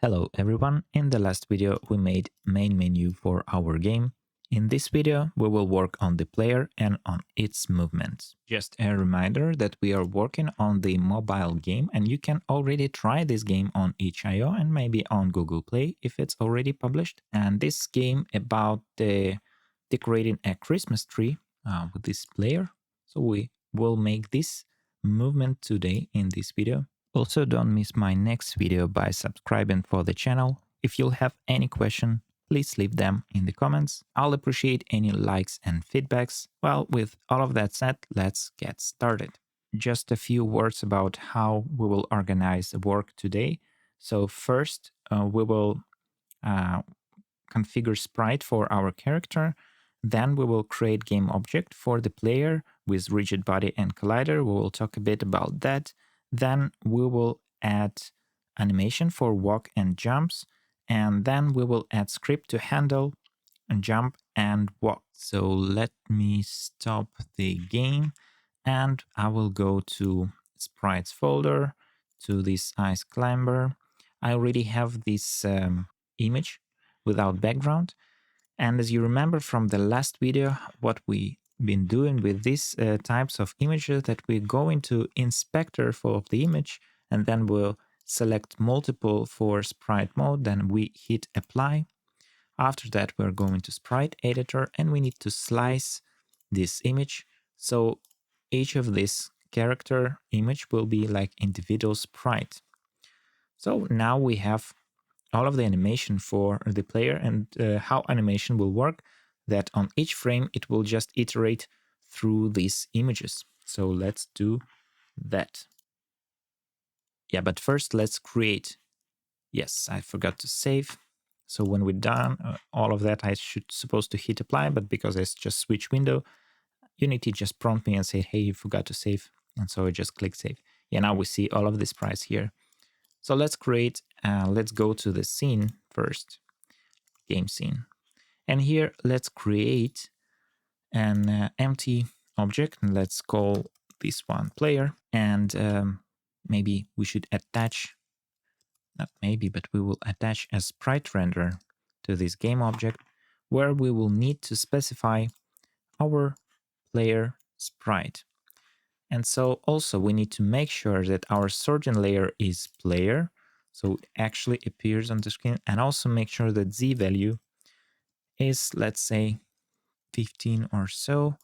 Hello everyone, in the last video we made main menu for our game. In this video we will work on the player and on its movements. Just a reminder that we are working on the mobile game and you can already try this game on itch.io and maybe on Google Play if it's already published. And this game about decorating a Christmas tree with this player. So we will make this movement today in this video. Also, don't miss my next video by subscribing for the channel. If you'll have any question, please leave them in the comments. I'll appreciate any likes and feedbacks. Well, with all of that said, let's get started. Just a few words about how we will organize the work today. So first, we will configure sprite for our character. Then we will create game object for the player with rigid body and collider. We will talk a bit about that. Then we will add animation for walk and jumps, and then we will add script to handle and jump and walk. So let me stop the game and I will go to sprites folder, to this ice climber. I already have this image without background. And as you remember from the last video, what we been doing with these types of images, that we go into inspector for the image and then we'll select multiple for sprite mode, then we hit apply. After that we're going to sprite editor and we need to slice this image, so each of this character image will be like individual sprite. So now we have all of the animation for the player and how animation will work, that on each frame it will just iterate through these images. So let's do that. Yeah, but first let's create. Yes, I forgot to save. So when we're done all of that, I supposed to hit apply, but because I just switch window, Unity just prompt me and say, hey, you forgot to save. And so I just click save. Yeah, now we see all of the sprites here. So let's create, let's go to the scene first, game scene. And here, let's create an empty object. And let's call this one player. And maybe we should attach, not maybe, but we will attach a sprite render to this game object, where we will need to specify our player sprite. And so also we need to make sure that our sorting layer is player, so it actually appears on the screen, and also make sure that Z value is, let's say, 15 or so.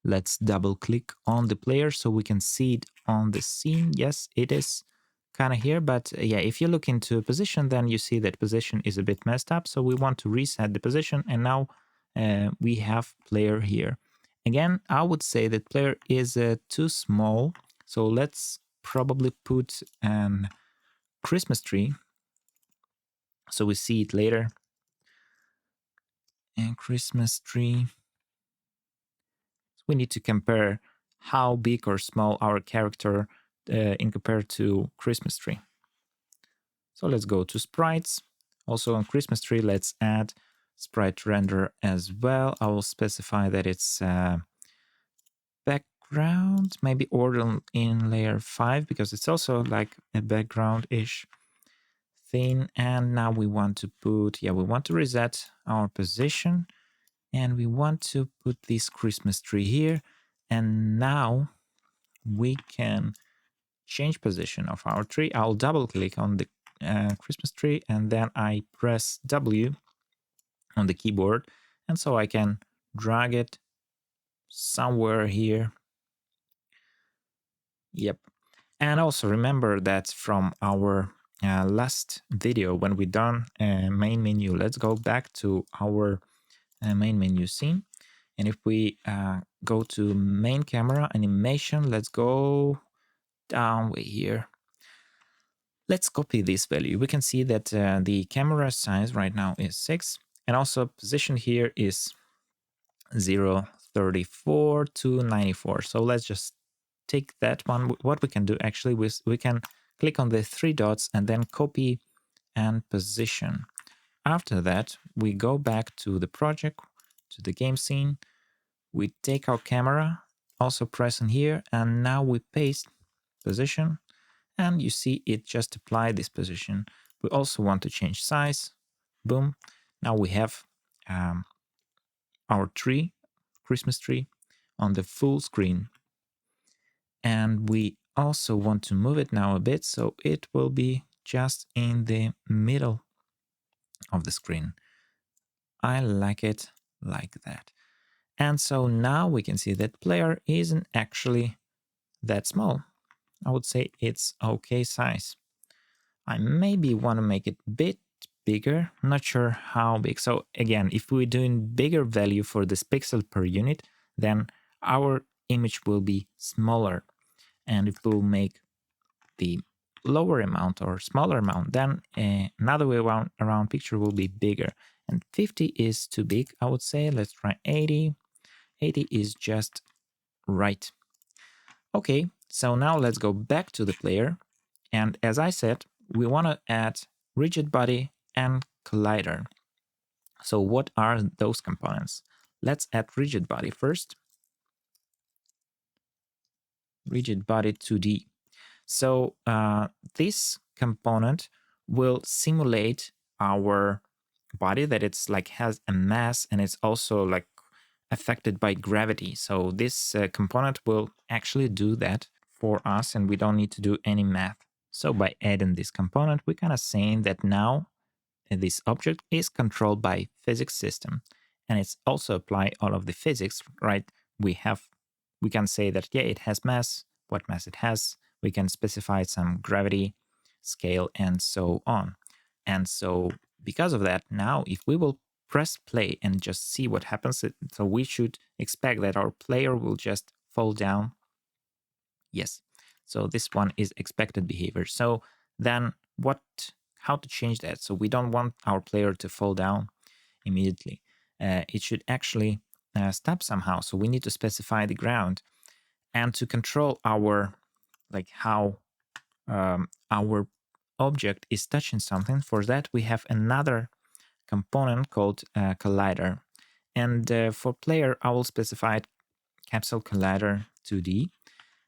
Let's double click on the player so we can see it on the scene. Yes, it is kind of here, but yeah, if you look into position, then you see that position is a bit messed up. So we want to reset the position, and now we have player here. Again, I would say that player is too small, so let's probably put an Christmas tree so we see it later. And Christmas tree. So we need to compare how big or small our character in compared to Christmas tree. So let's go to sprites. Also on Christmas tree, let's add sprite render as well. I will specify that it's background, maybe order in layer 5, because it's also like a background-ish thing. And now we want to put, we want to reset our position, and we want to put this Christmas tree here. And now we can change position of our tree. I'll double click on the Christmas tree, and then I press W on the keyboard, and so I can drag it somewhere here. Yep. And also remember that from our last video when we done main menu, let's go back to our main menu scene. And if we go to main camera animation, let's go down way here. Let's copy this value. We can see that the camera size right now is 6, and also position here is 0.34 to 94. So let's just take that one. What we can do actually is we can click on the 3 dots and then copy and position. After that, we go back to the project, to the game scene. We take our camera, also press on here, and now we paste position. And you see it just applied this position. We also want to change size. Boom. Now we have our tree, Christmas tree, on the full screen. And we also want to move it now a bit so it will be just in the middle of the screen. I like it like that. And so now we can see that player isn't actually that small. I would say it's okay size. I maybe want to make it a bit bigger, not sure how big. So again, if we're doing bigger value for this pixel per unit, then our image will be smaller. And if we'll make the lower amount or smaller amount, then another way around picture will be bigger. And 50 is too big, I would say. Let's try 80. 80 is just right. Okay, so now let's go back to the player. And as I said, we want to add rigid body and collider. So what are those components? Let's add rigid body first. Rigid body 2D. So this component will simulate our body, that it's like has a mass and it's also like affected by gravity. So this component will actually do that for us and we don't need to do any math. So by adding this component, we're kind of saying that now this object is controlled by physics system and it's also apply all of the physics, right? We can say that, yeah, it has mass, what mass it has. We can specify some gravity, scale, and so on. And so because of that, now if we will press play and just see what happens, so we should expect that our player will just fall down. Yes. So this one is expected behavior. So then how to change that? So we don't want our player to fall down immediately. It should actually stop somehow. So we need to specify the ground and to control our, like how our object is touching something. For that, we have another component called collider. And for player, I will specify capsule collider 2D.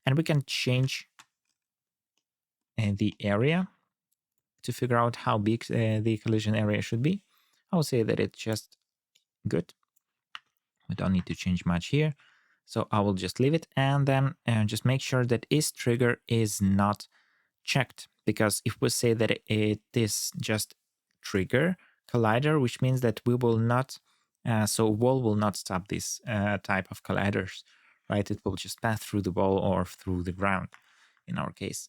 And we can change the area to figure out how big the collision area should be. I would say that it's just good. We don't need to change much here. So I will just leave it and then just make sure that is trigger is not checked. Because if we say that it is just trigger collider, which means that we will not, so wall will not stop this type of colliders, right? It will just pass through the wall or through the ground in our case.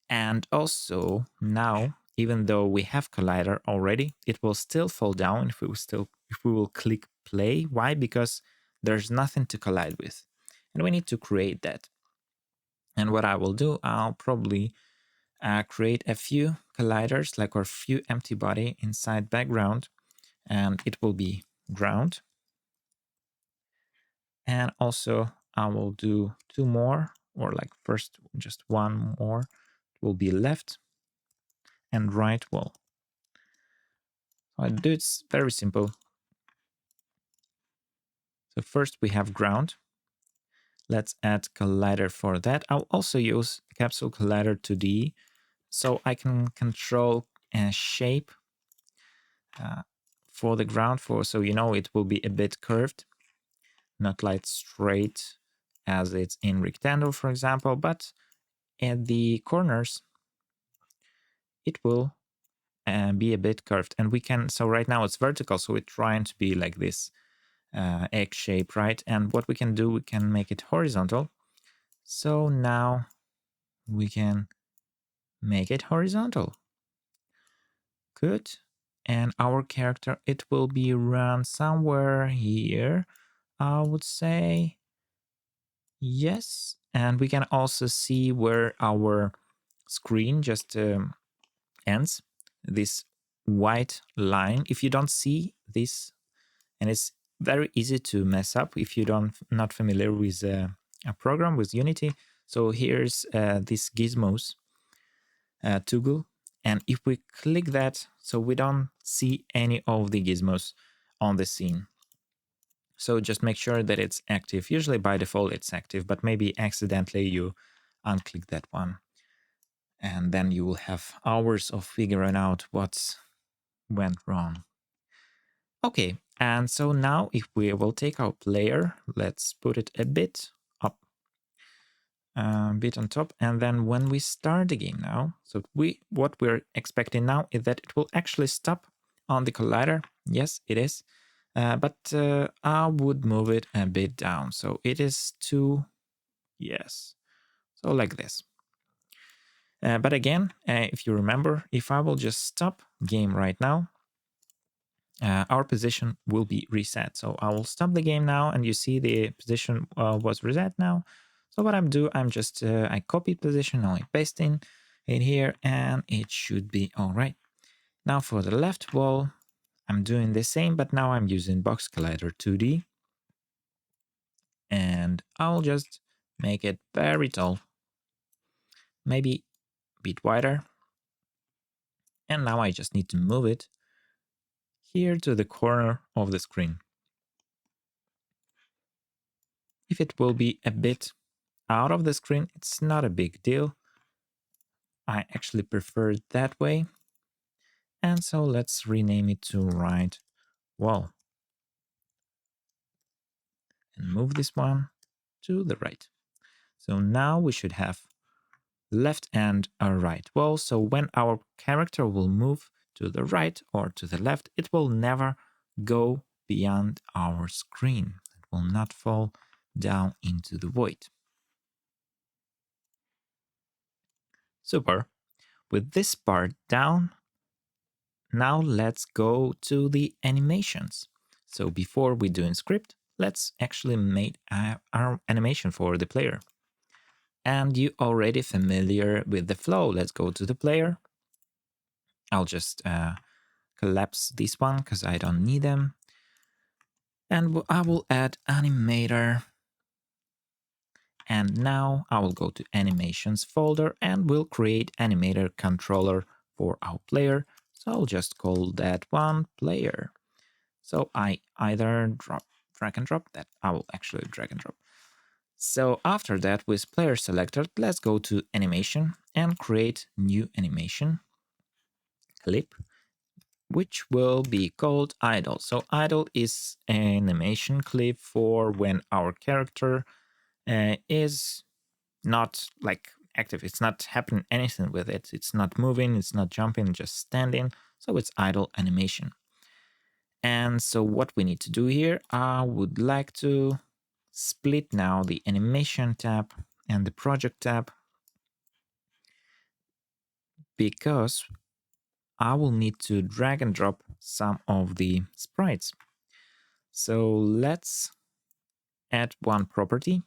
And also now, even though we have collider already, it will still fall down if we will click play. Why? Because there's nothing to collide with. And we need to create that. And what I will do, I'll probably create a few colliders, like a few empty body inside background, and it will be ground. And also I will do two more, or like first just one more. It will be left and right wall. I do it's very simple. So first we have ground. Let's add collider for that. I'll also use capsule collider 2D so I can control a shape for the ground so it will be a bit curved, not like straight as it's in rectangle, for example, but at the corners it will be a bit curved. And we can, so right now it's vertical, so we're trying to be like this egg shape, right? And what we can do, we can make it horizontal. So now we can make it horizontal. Good. And our character, it will be around somewhere here, I would say. Yes. And we can also see where our screen just ends, this white line. If you don't see this, and it's very easy to mess up if you not familiar with a program with Unity. So here's this gizmos toggle, and if we click that, so we don't see any of the gizmos on the scene. So just make sure that it's active. Usually by default it's active, but maybe accidentally you unclick that one. And then you will have hours of figuring out what went wrong. Okay, and so now if we will take our player, let's put it a bit up, a bit on top, and then when we start the game now, so what we're expecting now is that it will actually stop on the collider. Yes, it is, but I would move it a bit down, so it is too, yes, so like this. But again, if you remember, if I will just stop game right now, our position will be reset. So I will stop the game now, and you see the position was reset now. So what I'm doing, I'm just, I copy position, now I paste in here, and it should be all right. Now for the left wall, I'm doing the same, but now I'm using Box Collider 2D. And I'll just make it very tall, maybe a bit wider. And now I just need to move it here to the corner of the screen. If it will be a bit out of the screen, it's not a big deal. I actually prefer it that way. And so let's rename it to right wall. And move this one to the right. So now we should have left and a right wall. So when our character will move to the right or to the left, it will never go beyond our screen. It will not fall down into the void. Super. With this part down, now let's go to the animations. So before we do in script, let's actually make our animation for the player. And you already familiar with the flow. Let's go to the player. I'll just collapse this one because I don't need them. And I will add animator. And now I will go to animations folder and we'll create animator controller for our player. So I'll just call that one player. So I either drag and drop that. I will actually drag and drop. So after that, with player selected, let's go to animation and create new animation clip, which will be called idle. So idle is an animation clip for when our character is not like active. It's not happening anything with it. It's not moving, it's not jumping, just standing. So it's idle animation. And so what we need to do here, I would like to split now the animation tab and the project tab, because I will need to drag and drop some of the sprites. So let's add one property.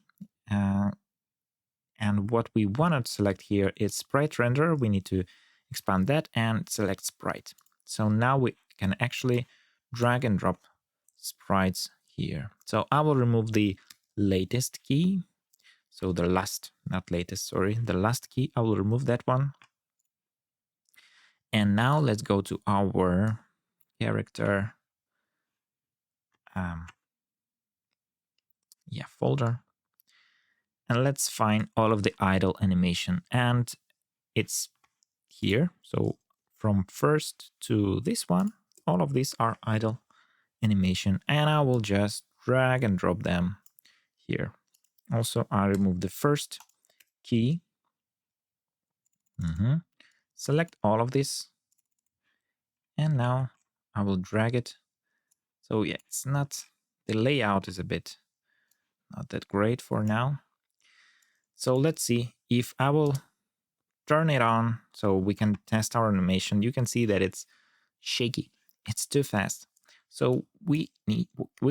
And what we want to select here is sprite render. We need to expand that and select sprite. So now we can actually drag and drop sprites here. So I will remove the latest key. So the last, not latest, sorry, the last key, I will remove that one. And now let's go to our character folder. And let's find all of the idle animation. And it's here. So from first to this one, all of these are idle animation. And I will just drag and drop them here. Also, I remove the first key. Select all of this. And now I will drag it. So yeah, it's not, the layout is a bit not that great for now. So let's see if I will turn it on so we can test our animation. You can see that it's shaky. It's too fast. So we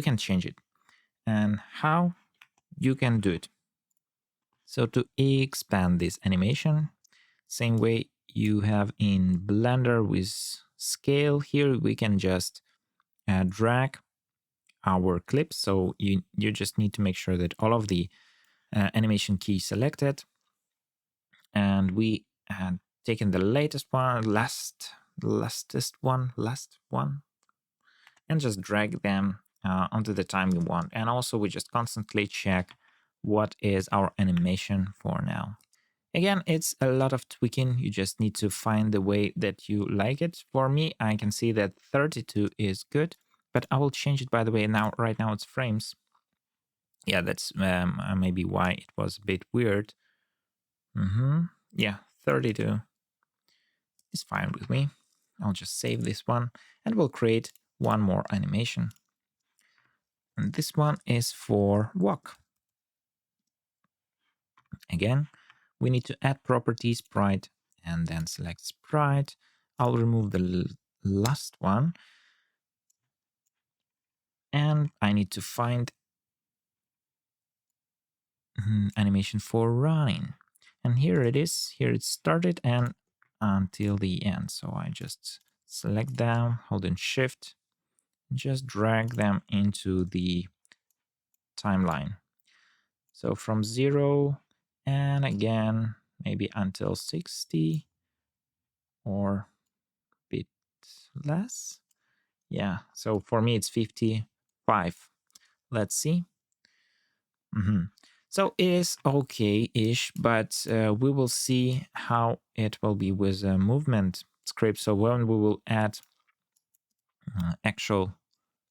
can change it. And how you can do it. So to expand this animation, same way you have in Blender with scale, here we can just drag our clips. So you just need to make sure that all of the animation keys selected, and we had taken the latest one, last one, and just drag them onto the time we want. And also we just constantly check what is our animation for now. Again, it's a lot of tweaking. You just need to find the way that you like it. For me, I can see that 32 is good, but I will change it, by the way. Now, right now it's frames. Yeah, that's maybe why it was a bit weird. Yeah, 32 is fine with me. I'll just save this one and we'll create one more animation. And this one is for walk. Again, we need to add property sprite and then select sprite. I'll remove the last one. And I need to find animation for running. And here it is. Here it started and until the end. So I just select them, hold in shift, just drag them into the timeline. So from 0 and again, maybe until 60 or a bit less. Yeah, so for me it's 55. Let's see. So it is okay-ish, but we will see how it will be with a movement script. So when we will add actual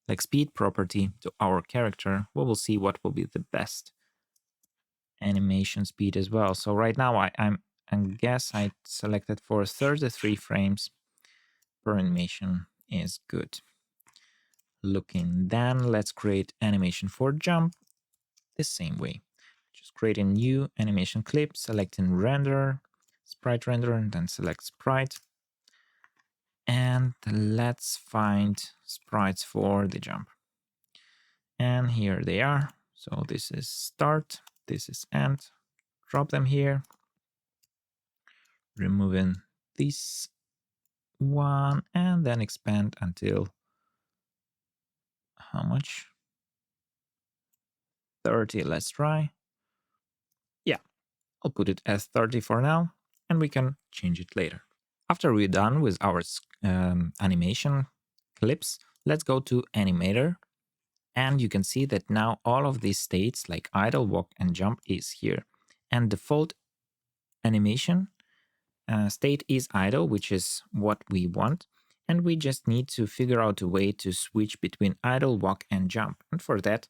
like speed property to our character, we will see what will be the best animation speed as well. So right now I guess I selected for 33 frames per animation is good looking. Then let's create animation for jump the same way. Just create a new animation clip, selecting render, sprite render, and then select sprite. And let's find sprites for the jump. And here they are. So this is start, this is end. Drop them here. Removing this one and then expand until how much? 30. Let's try. Yeah, I'll put it as 30 for now and we can change it later. After we're done with our animation clips, let's go to animator. And you can see that now all of these states like idle, walk, and jump is here. And default animation state is idle, which is what we want. And we just need to figure out a way to switch between idle, walk, and jump. And for that,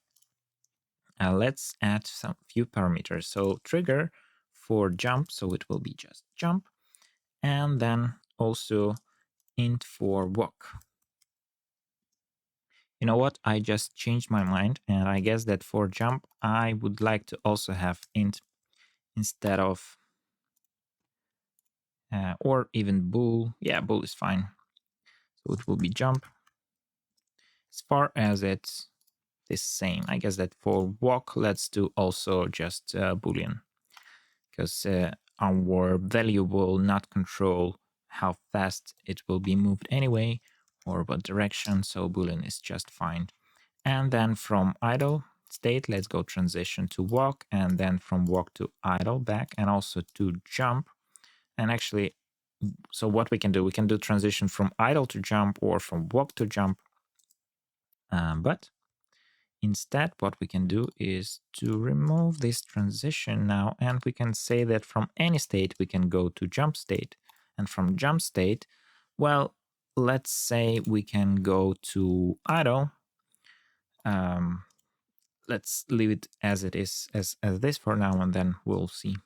let's add some few parameters. So trigger for jump, so it will be just jump. And then also int for walk. You know what? I just changed my mind, and I guess that for jump, I would like to also have int instead of, or even bool. Yeah, bool is fine. So it will be jump. As far as it's the same, I guess that for walk, let's do also just boolean, because our value will not control how fast it will be moved anyway, or what direction. So boolean is just fine. And then from idle state, let's go transition to walk, and then from walk to idle back, and also to jump. And actually, so what we can do transition from idle to jump or from walk to jump. But instead, what we can do is to remove this transition now, and we can say that from any state, we can go to jump state. And from jump state, well, let's say we can go to idle. Let's leave it as it is, as this for now, and then we'll see.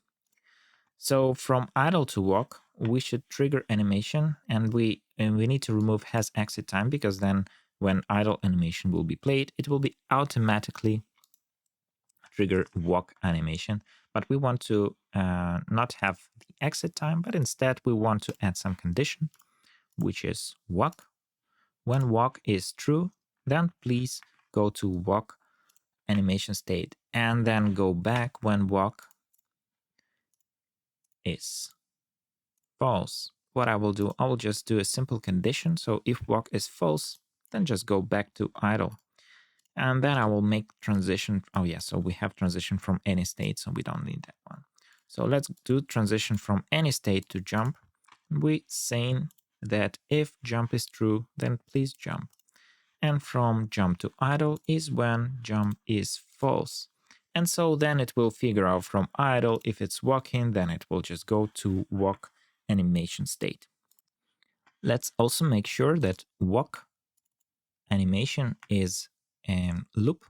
So from idle to walk, we should trigger animation, and we need to remove has exit time, because then when idle animation will be played, it will be automatically trigger walk animation. But we want to not have the exit time, but instead we want to add some condition, which is walk. When walk is true, then please go to walk animation state and then go back when walk is false. What I will do, I will just do a simple condition. So if walk is false, then just go back to idle. And then I will make transition. Oh yeah, so we have transition from any state, so we don't need that one. So let's do transition from any state to jump. We saying that if jump is true, then please jump. And from jump to idle is when jump is false. And so then it will figure out from idle. If it's walking, then it will just go to walk animation state. Let's also make sure that walk animation is loop.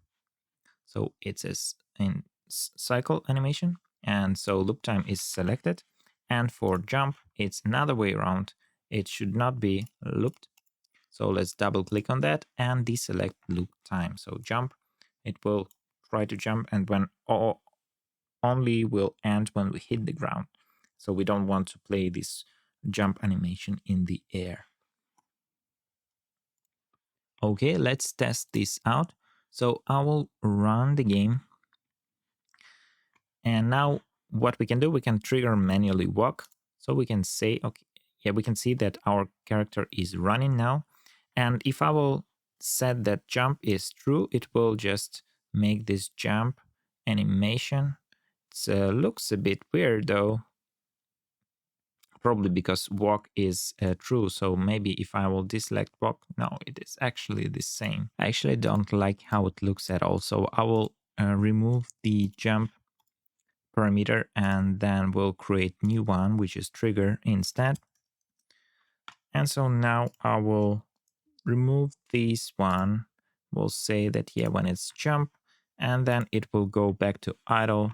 So it is in cycle animation. And so loop time is selected. And for jump, it's another way around. It should not be looped. So let's double click on that and deselect loop time. So jump, it will try to jump, and when only will end when we hit the ground. So we don't want to play this jump animation in the air. Okay, let's test this out. So I will run the game. And now what we can do, we can trigger manually walk. So we can say, okay, yeah, we can see that our character is running now. And if I will set that jump is true, it will just make this jump animation. It looks a bit weird though, probably because walk is true. So maybe if I will deselect walk, no, it is actually the same. I actually don't like how it looks at all. So I will remove the jump parameter and then we'll create new one, which is trigger instead. And so now I will remove this one. We'll say that, yeah, when it's jump, and then it will go back to idle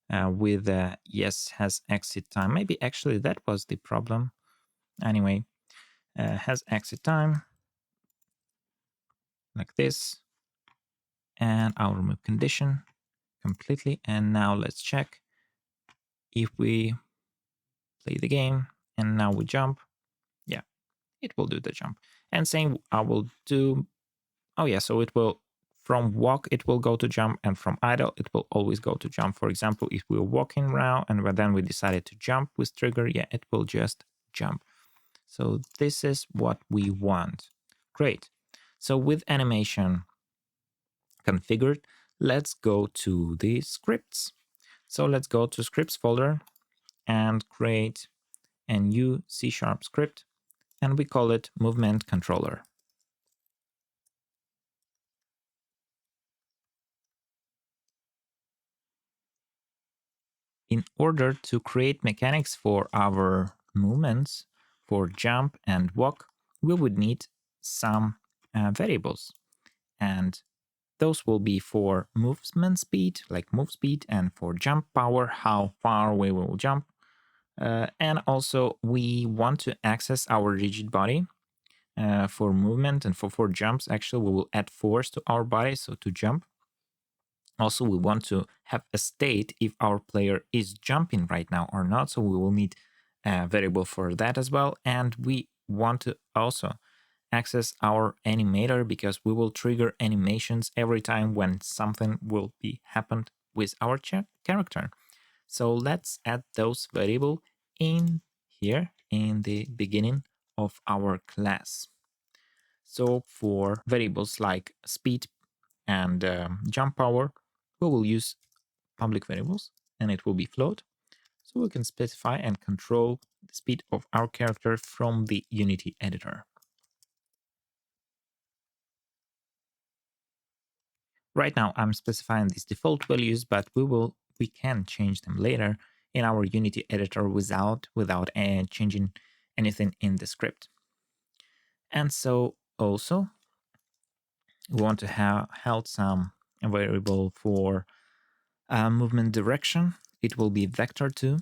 with yes, has exit time. Maybe actually that was the problem. Anyway, has exit time like this. And I'll remove condition completely. And now let's check if we play the game and now we jump. Yeah, it will do the jump. And same I will do. Oh yeah, so it will, from walk it will go to jump, and from idle it will always go to jump. For example, if we're walking around and then we decided to jump with trigger, yeah, it will just jump. So this is what we want. Great. So with animation configured, let's go to the scripts. So let's go to scripts folder and create a new C# script, and we call it movement controller. In order to create mechanics for our movements, for jump and walk, we would need some variables. And those will be for movement speed, like move speed, and for jump power, how far away we will jump. And also we want to access our rigid body for movement, and for jumps, actually, we will add force to our body, so to jump. Also, we want to have a state if our player is jumping right now or not, so we will need a variable for that as well. And we want to also access our animator, because we will trigger animations every time when something will be happened with our character. So let's add those variables in here in the beginning of our class. So for variables like speed and jump power, we will use public variables, and it will be float. So we can specify and control the speed of our character from the Unity editor. Right now I'm specifying these default values, but we can change them later in our Unity editor without changing anything in the script. And so also we want to have held some variable for movement direction. It will be vector2.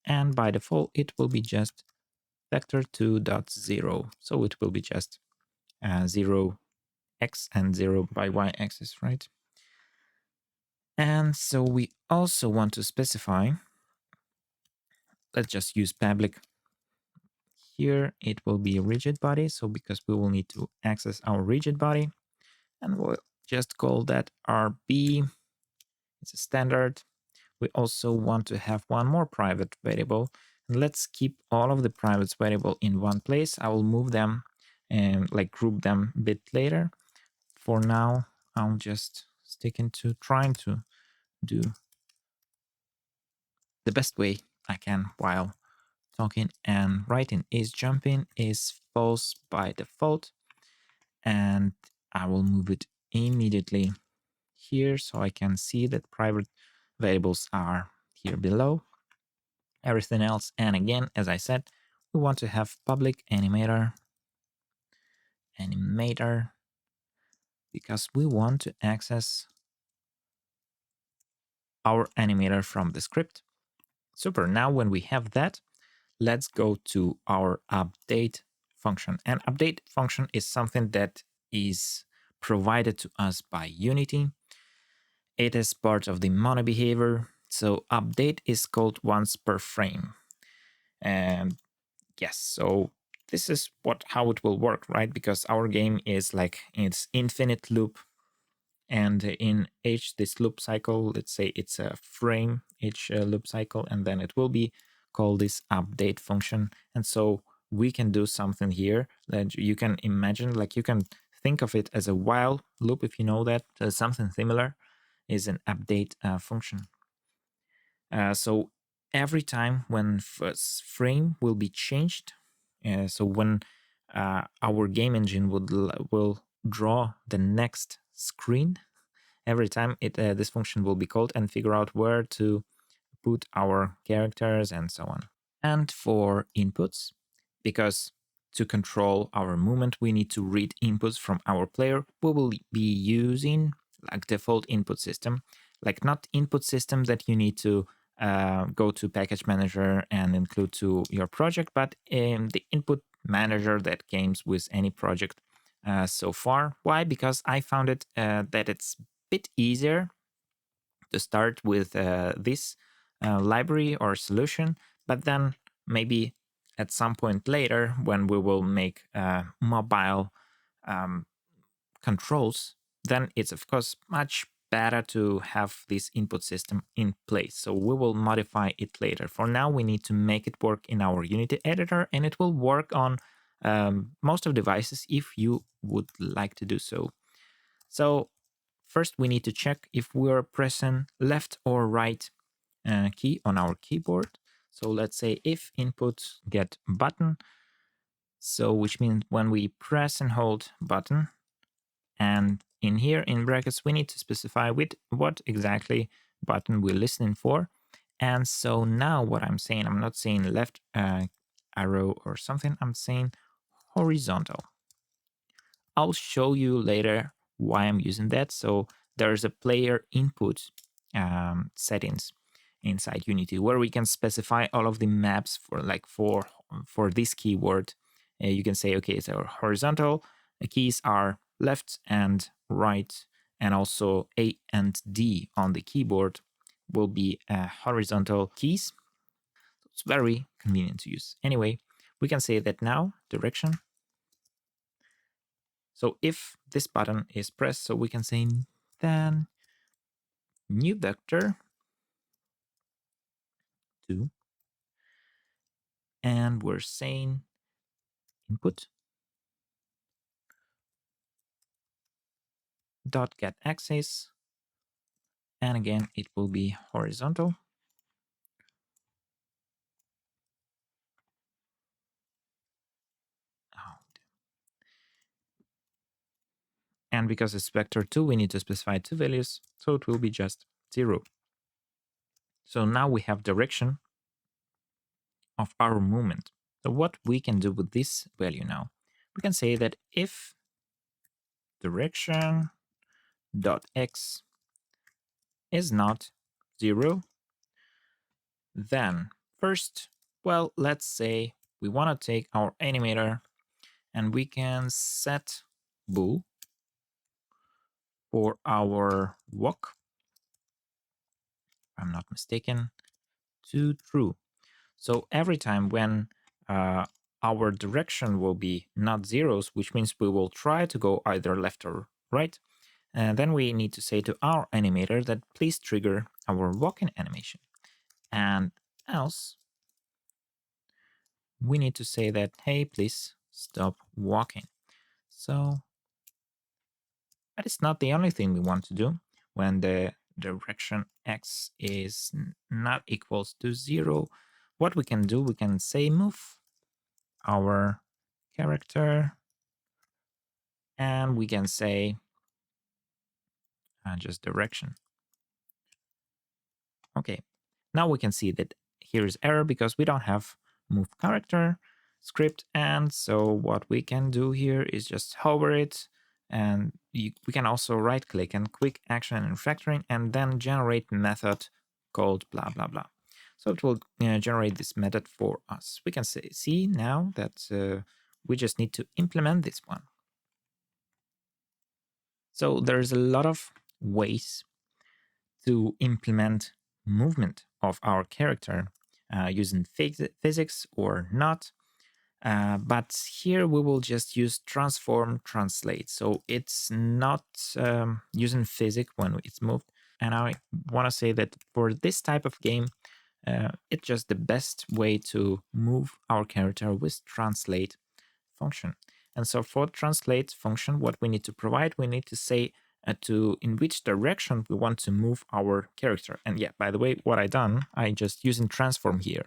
And by default, it will be just vector2.0. So it will be just 0 x and 0 by y axis, right? And so we also want to specify, let's just use public. Here it will be a rigid body. So because we will need to access our rigid body, and we'll just call that RB. It's a standard. We also want to have one more private variable. And let's keep all of the private variable in one place. I will move them and like group them a bit later. For now, I'll just stick into trying to do the best way I can while talking and writing. Is jumping is false by default, and I will move it immediately here so I can see that private variables are here below. Everything else, and again, as I said, we want to have public animator because we want to access our animator from the script. Super. Now when we have that, let's go to our update function. And update function is something that is provided to us by Unity. It is part of the mono behavior. So update is called once per frame. And yes, so this is how it will work, right? Because our game is like it's infinite loop, and in each this loop cycle, let's say it's a frame each loop cycle, and then it will be called this update function. And so we can do something here that you can imagine, like you can think of it as a while loop, if you know that. Something similar is an update function. So every time when first frame will be changed, so when our game engine will draw the next screen, every time this function will be called and figure out where to put our characters and so on. And for inputs, because to control our movement, we need to read inputs from our player, we will be using like default input system, like not input system that you need to go to package manager and include to your project, but the input manager that comes with any project so far. Why? Because I found it that it's a bit easier to start with this library or solution, but then maybe at some point later when we will make mobile controls, then it's of course much better to have this input system in place. So we will modify it later. For now, we need to make it work in our Unity editor, and it will work on most of devices if you would like to do so. So first we need to check if we're pressing left or right key on our keyboard. So let's say if input get button, so which means when we press and hold button, and in here in brackets we need to specify with what exactly button we're listening for. And so now what I'm saying, I'm not saying left arrow or something, I'm saying horizontal. I'll show you later why I'm using that. So there's a player input settings inside Unity where we can specify all of the maps for this keyword. You can say, okay, so horizontal keys are left and right, and also A and D on the keyboard will be horizontal keys. It's very convenient to use. Anyway, we can say that now direction. So if this button is pressed, so we can say then new vector 2, and we're saying input dot get axis, and again it will be horizontal. And because it's vector 2, we need to specify 2 values, so it will be just 0. So now we have direction of our movement. So what we can do with this value now, we can say that if direction dot x is not 0, then first, well, let's say we want to take our animator and we can set bool for our walk, if I'm not mistaken, to true. So every time when our direction will be not zeros, which means we will try to go either left or right, and then we need to say to our animator that please trigger our walking animation. And else we need to say that, hey, please stop walking. So that is not the only thing we want to do. When the direction x is not equals to 0, what we can do, we can say move our character and we can say just direction. Okay, now we can see that here's error because we don't have move character script, and so what we can do here is just hover it, and we can also right click and quick action and refactoring and then generate method called blah blah blah. So it will generate this method for us. We can see now that we just need to implement this one. So there's a lot of ways to implement movement of our character using physics or not. But here we will just use transform translate. So it's not using physics when it's moved. And I want to say that for this type of game, it's just the best way to move our character with translate function. And so for translate function, what we need to provide, we need to say to in which direction we want to move our character. And yeah, by the way, what I done, I just using transform here.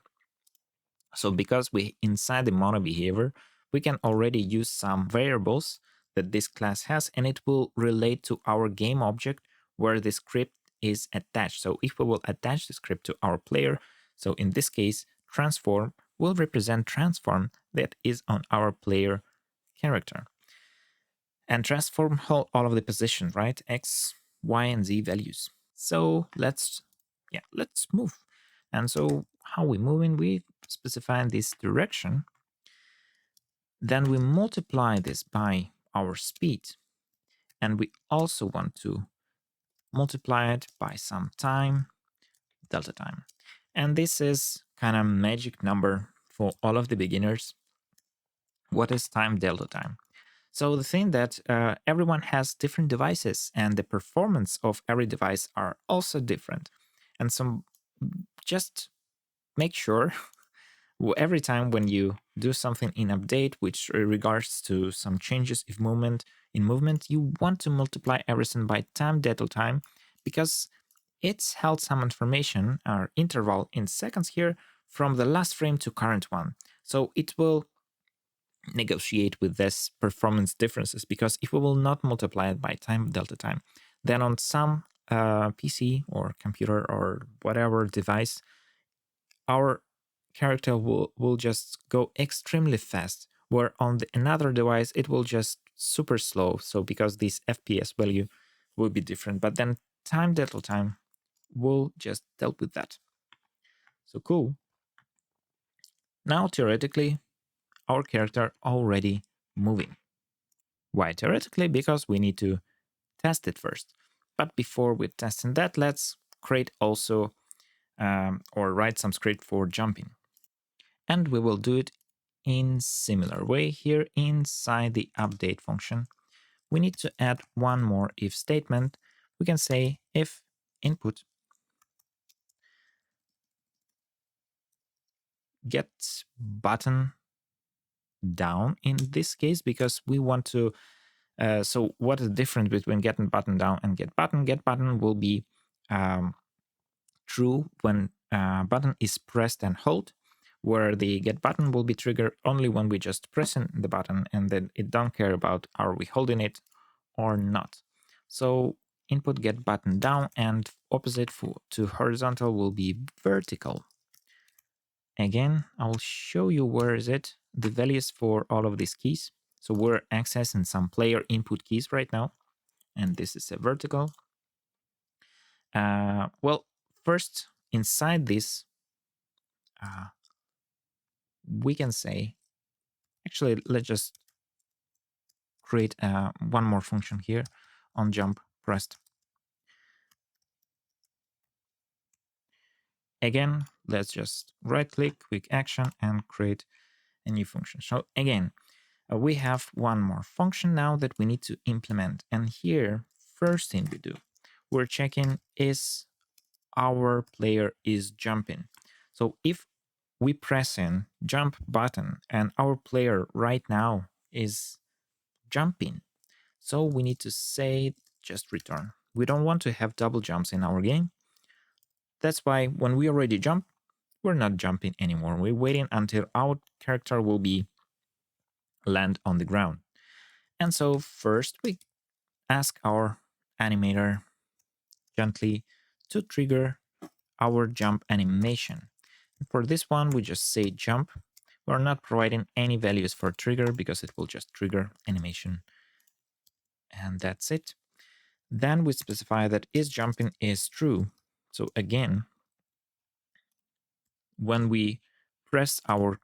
So because we inside the mono behavior, we can already use some variables that this class has, and it will relate to our game object where the script is attached. So if we will attach the script to our player, so in this case, transform will represent transform that is on our player character. And transform all of the position, right? X, Y, and Z values. So let's move. And so how we moving, we specify this direction. Then we multiply this by our speed. And we also want to multiply it by some time, delta time. And this is kind of magic number for all of the beginners. What is time delta time? So the thing that everyone has different devices, and the performance of every device are also different. And so just make sure every time when you do something in update which regards to some changes in movement, you want to multiply everything by time delta time, because it's held some information or interval in seconds here from the last frame to current one. So it will negotiate with this performance differences, because if we will not multiply it by time delta time, then on some PC or computer or whatever device, our character will just go extremely fast, where on another device it will just super slow. So because this FPS value will be different, but then time delta time will just deal with that. So cool. Now theoretically our character already moving. Why theoretically? Because we need to test it first. But before we testing that, let's create also or write some script for jumping. And we will do it in similar way here inside the update function. We need to add one more if statement. We can say if input get button down in this case, because we want to so what is the difference between getting button down and get button? Get button will be true when button is pressed and hold, where the get button will be triggered only when we just pressing the button, and then it don't care about are we holding it or not. So input get button down, and opposite to horizontal will be vertical. Again, I will show you where is it, the values for all of these keys. So we're accessing some player input keys right now, and this is a vertical. Well, first inside this, we can say, actually, let's just create one more function here on jump pressed. Again, let's just right click, quick action, and create a new function. So again, we have one more function now that we need to implement. And here, first thing we do, we're checking is our player is jumping. So if we press in jump button and our player right now is jumping, so we need to say just return. We don't want to have double jumps in our game. That's why when we already jump, we're not jumping anymore. We're waiting until our character will be land on the ground. And so first we ask our animator gently to trigger our jump animation. For this one, we just say jump. We're not providing any values for trigger because it will just trigger animation. And that's it. Then we specify that is jumping is true. So again, when we press our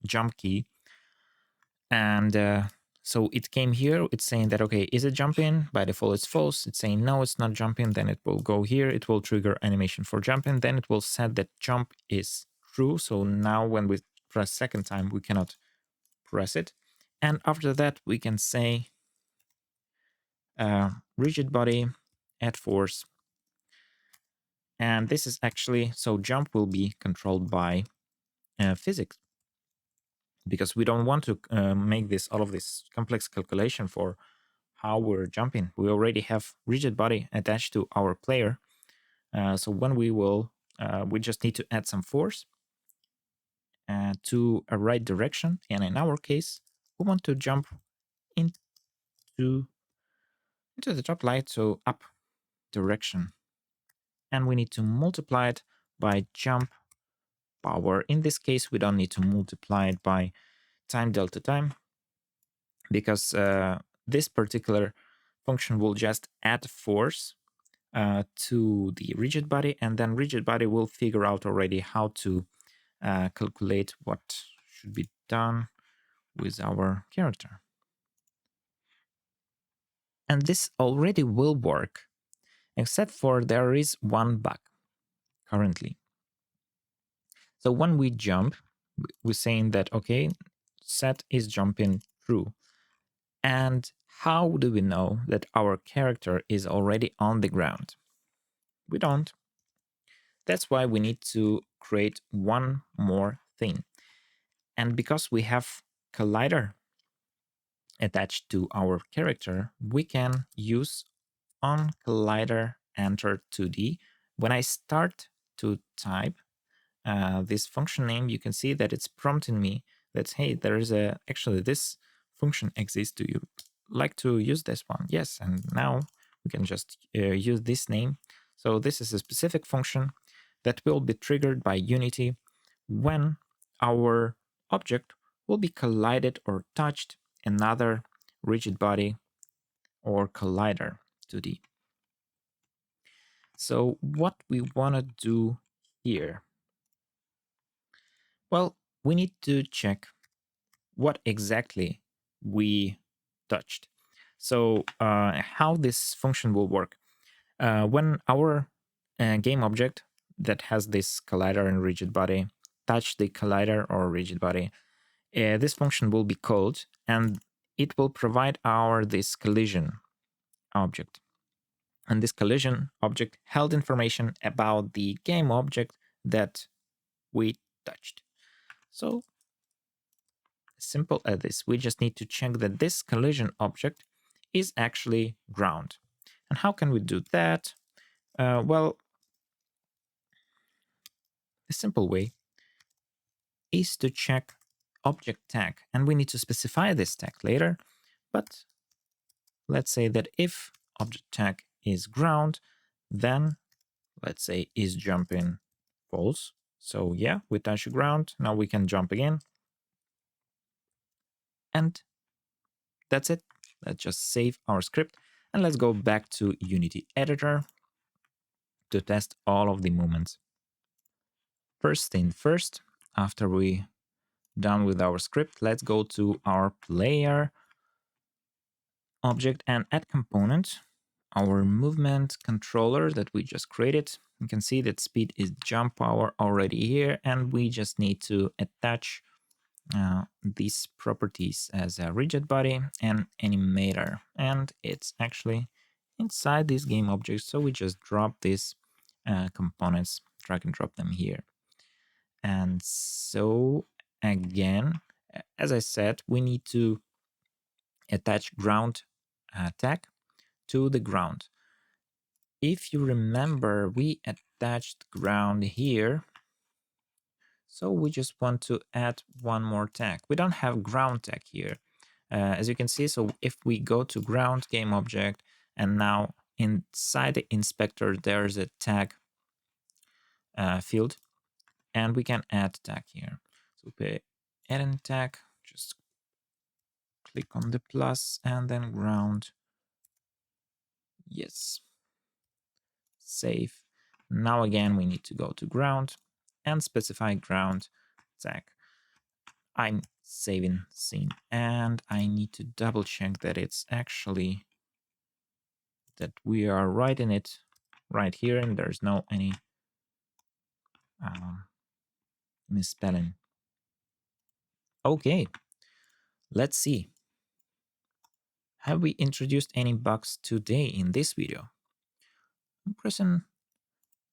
jump key, and so it came here, it's saying that, okay, is it jumping? By default, it's false. It's saying, no, it's not jumping. Then it will go here. It will trigger animation for jumping. Then it will set that jump is true. So now when we press second time, we cannot press it. And after that, we can say rigid body, add force. And this is actually, so jump will be controlled by physics, because we don't want to make this all of this complex calculation for how we're jumping. We already have rigid body attached to our player. So when we just need to add some force to a right direction. And in our case, we want to jump into the top light, so up direction. And we need to multiply it by jump power. In this case, we don't need to multiply it by time delta time, because this particular function will just add force to the rigid body, and then rigid body will figure out already how to calculate what should be done with our character. And this already will work, except for there is one bug currently. So when we jump, we're saying that, okay, set is jumping true. And how do we know that our character is already on the ground? We don't. That's why we need to create one more thing. And because we have collider attached to our character, we can use on collider enter 2D. When I start to type this function name, you can see that it's prompting me that, hey, there is actually this function exists. Do you like to use this one? Yes. And now we can just use this name. So this is a specific function that will be triggered by Unity when our object will be collided or touched another rigid body or collider 2D. So what we want to do here, well, we need to check what exactly we touched. So how this function will work. When our game object that has this collider and rigid body touch the collider or rigid body, this function will be called, and it will provide our this collision object. And this collision object held information about the game object that we touched. So simple as this, we just need to check that this collision object is actually ground. And how can we do that? Well, a simple way is to check object tag, and we need to specify this tag later, but let's say that if object tag is ground, then let's say is jumping false. So yeah, we touch the ground, now we can jump again. And that's it. Let's just save our script and let's go back to Unity Editor to test all of the movements. First thing first, after we done with our script, let's go to our player object and add component, our movement controller that we just created. You can see that speed is jump power already here, and we just need to attach these properties as a rigid body and animator, and it's actually inside this game object. So we just drop these components, drag and drop them here. And so again, as I said, we need to attach ground tag to the ground. If you remember, we attached ground here. So we just want to add one more tag. We don't have ground tag here. as you can see, so if we go to ground game object, and now inside the inspector, there's a tag field, and we can add tag here. So we add in tag, just click on the plus and then ground. Yes. Save. Now again, we need to go to ground and specify ground tag. I'm saving scene, and I need to double check that it's actually that we are writing it right here and there's no any misspelling. Okay, let's see. Have we introduced any bugs today in this video? I'm pressing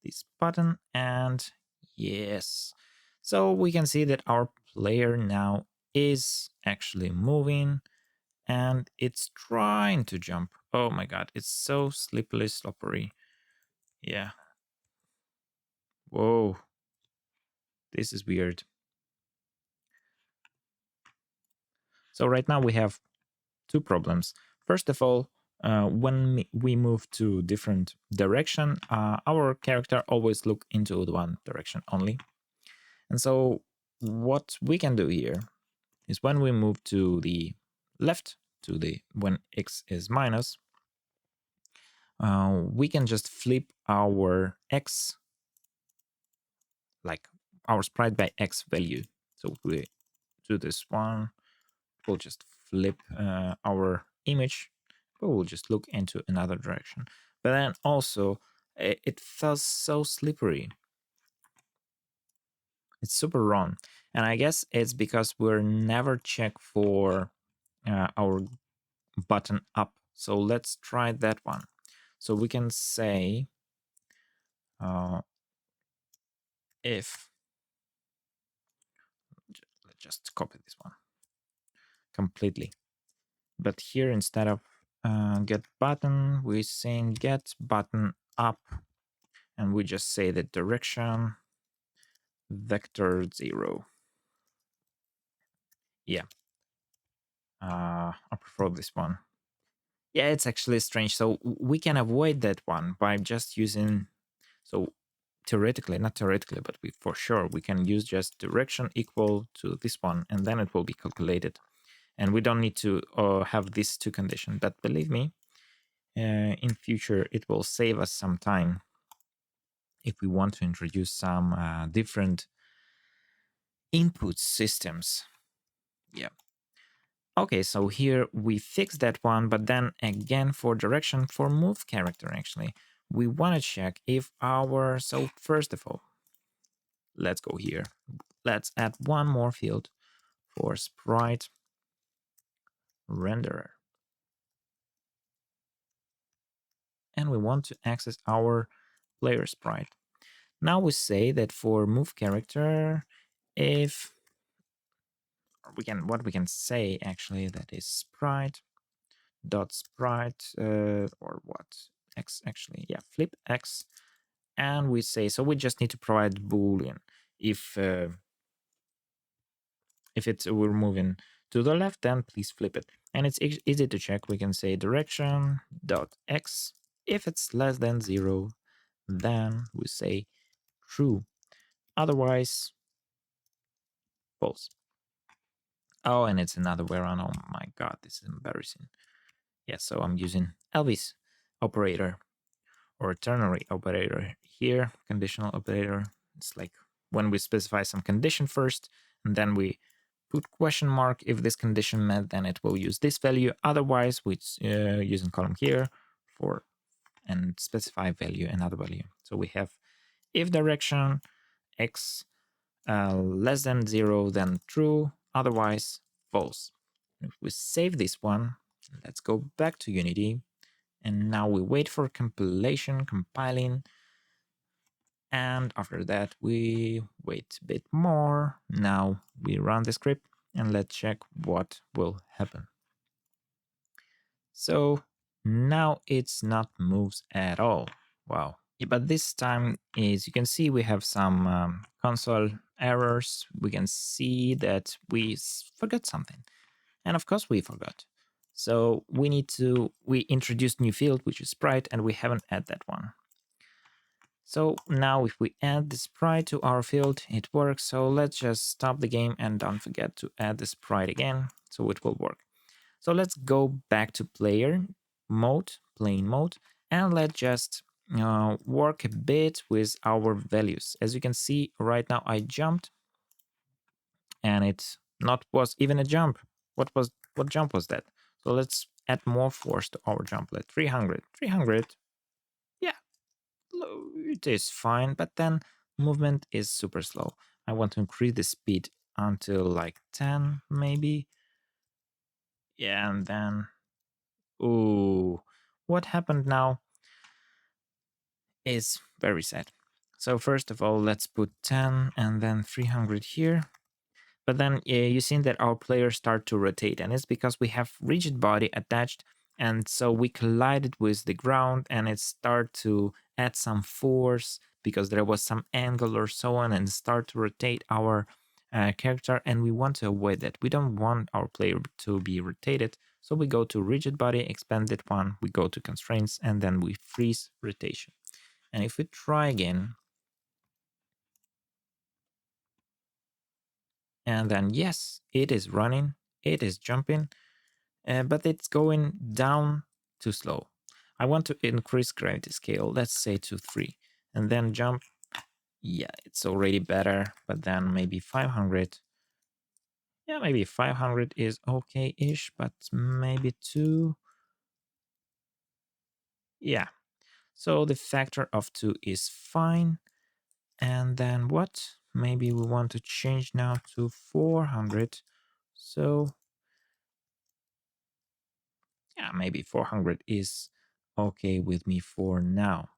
this button and yes. So we can see that our player now is actually moving and it's trying to jump. Oh my god, it's so slippery. Yeah. Whoa. This is weird. So right now we have two problems. First of all, when we move to different direction, our character always look into the one direction only. And so what we can do here is when we move to the left, to the when x is minus, we can just flip our x, like our sprite by x value. So we do this one, we'll just flip our image, but we'll just look into another direction. But then also, it feels so slippery. It's super wrong. And I guess it's because we're never check for our button up. So let's try that one. So we can say if, let's just copy this one completely. But here, instead of get button, we're saying get button up, and we just say the direction vector 0. Yeah, I prefer this one. Yeah, it's actually strange. So we can avoid that one by just using, so theoretically, not theoretically, but for sure, we can use just direction equal to this one, and then it will be calculated. And we don't need to have these two conditions. But believe me, in future, it will save us some time if we want to introduce some different input systems. Yeah. Okay, so here we fix that one, but then again for direction, for move character actually, we want to check if our, so first of all, let's go here. Let's add one more field for sprite renderer. And we want to access our player sprite. Now we say that for move character, if what we can say actually, that is sprite dot sprite or what x actually, yeah, flip x, and we say, so we just need to provide boolean if we're moving to the left, then please flip it, and it's easy to check. We can say direction dot x. If it's less than 0, then we say true, otherwise false. Oh, and it's another way around. Oh my god, this is embarrassing. Yeah, so I'm using Elvis operator or ternary operator here, conditional operator. It's like when we specify some condition first, and then we put question mark. If this condition met, then it will use this value. Otherwise, we using column here for and specify value, another value. So we have if direction x less than 0, then true, otherwise false. If we save this one, let's go back to Unity, and now we wait for compilation, compiling, and after that we wait a bit more. Now we run the script and let's check what will happen. So now it's not moves at all. Wow. But this time, as you can see, we have some console errors. We can see that we forgot something. And of course we forgot. So we introduced new field, which is sprite, and we haven't added that one. So now if we add the sprite to our field, it works. So let's just stop the game and don't forget to add the sprite again, so it will work. So let's go back to player mode, playing mode, and let's just work a bit with our values. As you can see right now, I jumped and it not was even a jump. What jump was that? So let's add more force to our jump. Let 300. Yeah, it is fine, but then movement is super slow. I want to increase the speed until like 10 maybe. Yeah, and then ooh, what happened now is very sad. So first of all, let's put 10 and then 300 here. But then you see that our players start to rotate, and it's because we have rigid body attached, and so we collided with the ground, and it start to add some force because there was some angle or so on, and start to rotate our character, and we want to avoid that. We don't want our player to be rotated, so we go to rigid body, expanded one, we go to constraints, and then we freeze rotation. And if we try again, and then yes, it is running, it is jumping, but it's going down too slow. I want to increase gravity scale, let's say to 3, and then jump. Yeah, it's already better, but then maybe 500. Yeah, maybe 500 is okay-ish, but maybe 2. Yeah, so the factor of 2 is fine. And then what? Maybe we want to change now to 400. So yeah, maybe 400 is okay with me for now.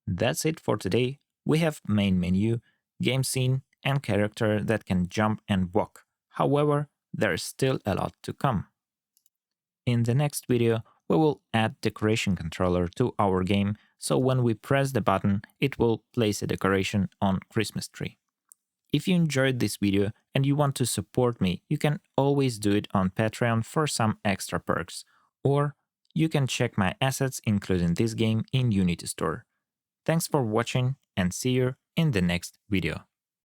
That's it for today. We have main menu, game scene, and character that can jump and walk. However, there's still a lot to come. In the next video, we will add decoration controller to our game, so when we press the button, it will place a decoration on Christmas tree. If you enjoyed this video and you want to support me, you can always do it on Patreon for some extra perks, or you can check my assets including this game in Unity Store. Thanks for watching and see you in the next video.